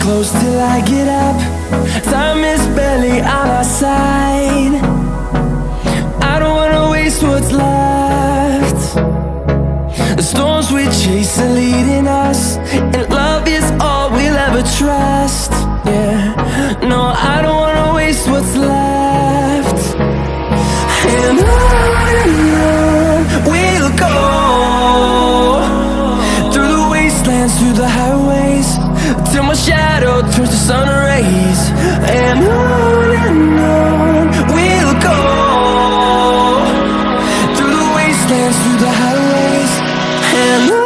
close till I get up. Time is barely on our side. I don't wanna waste what's left. The storms we chase are leading us, and love is all we'll ever trust. Yeah, no, I don't wanna waste what's left. And on we'll go, through the wastelands, through the highways, till my shadow turns to sun rays. And on we'll go, through the wastelands, through the highways, and on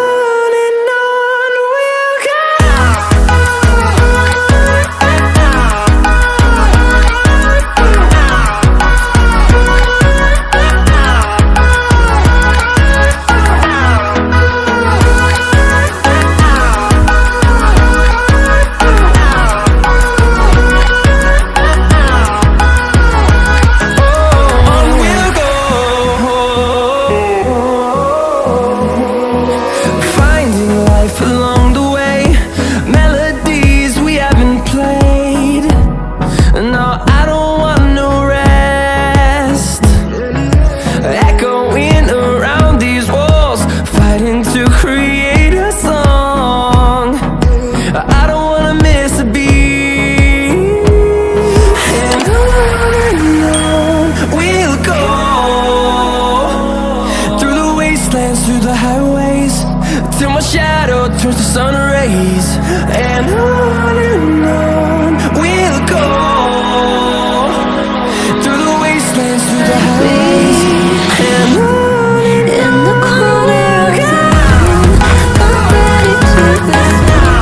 we'll go. Along the way, melodies we haven't played. No, I don't want no rest. Echoing around these walls, fighting to create a song. I don't wanna miss a beat. And on we'll go, through the wastelands, through the highways, till my shadow turns to sun rays. And